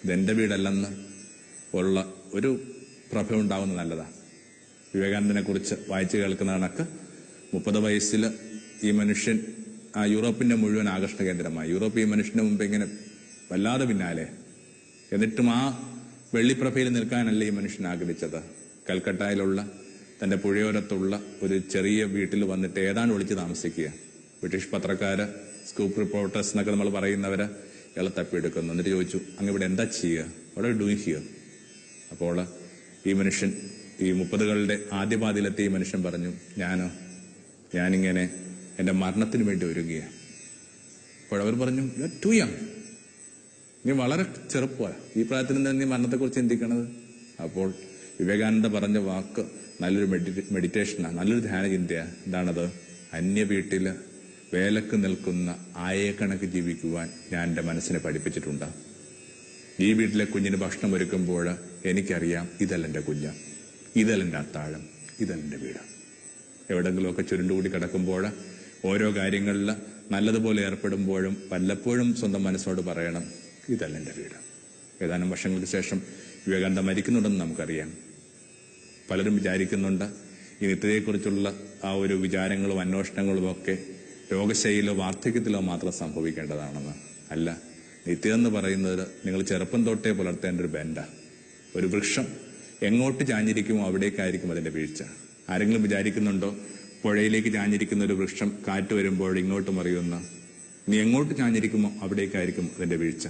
ഇതെന്റെ വീടല്ലെന്ന് ഉള്ള ഒരു പ്രഭ ഉണ്ടാവുന്നത് നല്ലതാണ്. വിവേകാനന്ദനെ കുറിച്ച് വായിച്ചു കേൾക്കുന്ന കണക്ക് 30 വയസ്സിൽ ഈ മനുഷ്യൻ ആ യൂറോപ്പിന്റെ മുഴുവൻ ആകർഷണ കേന്ദ്രമായി. യൂറോപ്പ് ഈ മനുഷ്യന്റെ മുമ്പ് ഇങ്ങനെ വല്ലാതെ പിന്നാലെ. എന്നിട്ടും ആ വെള്ളിപ്രഭയിൽ നിൽക്കാനല്ല ഈ മനുഷ്യൻ ആഗ്രഹിച്ചത്. കൽക്കട്ടയിലുള്ള തന്റെ പുഴയോരത്തുള്ള ഒരു ചെറിയ വീട്ടിൽ വന്നിട്ട് ഏതാണ്ട് ഒളിച്ച് താമസിക്കുക. ബ്രിട്ടീഷ് പത്രക്കാര്, സ്കൂപ്പ് റിപ്പോർട്ടേഴ്സ് എന്നൊക്കെ നമ്മൾ പറയുന്നവര് ഇയാളെ തപ്പിയെടുക്കുന്നു. എന്നിട്ട് ചോദിച്ചു, അങ്ങ് ഇവിടെ എന്താ ചെയ്യുക? അവിടെ ഡൂയിങ് ഹിയർ. അപ്പോൾ ഈ മനുഷ്യൻ ഈ 30കളുടെ ആദ്യപാതിയിലെത്തിയ ഈ മനുഷ്യൻ പറഞ്ഞു, ഞാനിങ്ങനെ എന്റെ മരണത്തിന് വേണ്ടി ഒരുങ്ങുകയാണ്. അപ്പോൾ അവർ പറഞ്ഞു, യു ആർ ടു യങ്, നീ വളരെ ചെറുപ്പമാണ്, ഈ പ്രായത്തിൽ നിന്ന് നീ മരണത്തെക്കുറിച്ച് ചിന്തിക്കണത്. അപ്പോൾ വിവേകാനന്ദ പറഞ്ഞ വാക്ക് നല്ലൊരു മെഡിറ്റേഷനാണ്, നല്ലൊരു ധ്യാന ചിന്തയാണ്. എന്താണത്? അന്യ വീട്ടില് വേലക്ക് നിൽക്കുന്ന ആയക്കണക്ക് ജീവിക്കുവാൻ ഞാൻ എൻ്റെ മനസ്സിനെ പഠിപ്പിച്ചിട്ടുണ്ട്. ഈ വീട്ടിലെ കുഞ്ഞിന് ഭക്ഷണം ഒരുക്കുമ്പോൾ എനിക്കറിയാം, ഇതല്ല എൻ്റെ കുഞ്ഞ്, ഇതല്ല എൻ്റെ അത്താഴം, ഇതല്ല എൻ്റെ വീട്. എവിടെങ്കിലുമൊക്കെ ചുരുണ്ടുകൂടി കിടക്കുമ്പോൾ, ഓരോ കാര്യങ്ങളിൽ നല്ലതുപോലെ ഏർപ്പെടുമ്പോഴും വല്ലപ്പോഴും സ്വന്തം മനസ്സോട് പറയണം, ഇതല്ല എൻ്റെ വീട്. ഏതാനും വർഷങ്ങൾക്ക് ശേഷം വിവേകാനന്ദ മരിക്കുന്നുണ്ടെന്ന് നമുക്കറിയാം. പലരും വിചാരിക്കുന്നുണ്ട് ഈ നിത്യതയെക്കുറിച്ചുള്ള ആ ഒരു വിചാരങ്ങളും അന്വേഷണങ്ങളും ഒക്കെ രോഗശൈലിയിലോ വാർദ്ധക്യത്തിലോ മാത്രം സംഭവിക്കേണ്ടതാണെന്ന്. അല്ല, നിത്യത എന്ന് പറയുന്നത് നിങ്ങൾ ചെറുപ്പം തൊട്ടേ പുലർത്തേണ്ട ഒരു ബെൻഡ. ഒരു വൃക്ഷം എങ്ങോട്ട് ചാഞ്ഞിരിക്കുമോ അവിടേക്കായിരിക്കും അതിന്റെ വീഴ്ച. ആരെങ്കിലും വിചാരിക്കുന്നുണ്ടോ പുഴയിലേക്ക് ചാഞ്ഞിരിക്കുന്ന ഒരു വൃക്ഷം കാറ്റ് വരുമ്പോൾ ഇങ്ങോട്ട് മറിയുന്ന? നീ എങ്ങോട്ട് ചാഞ്ഞിരിക്കുമോ അവിടേക്കായിരിക്കും അതിന്റെ വീഴ്ച.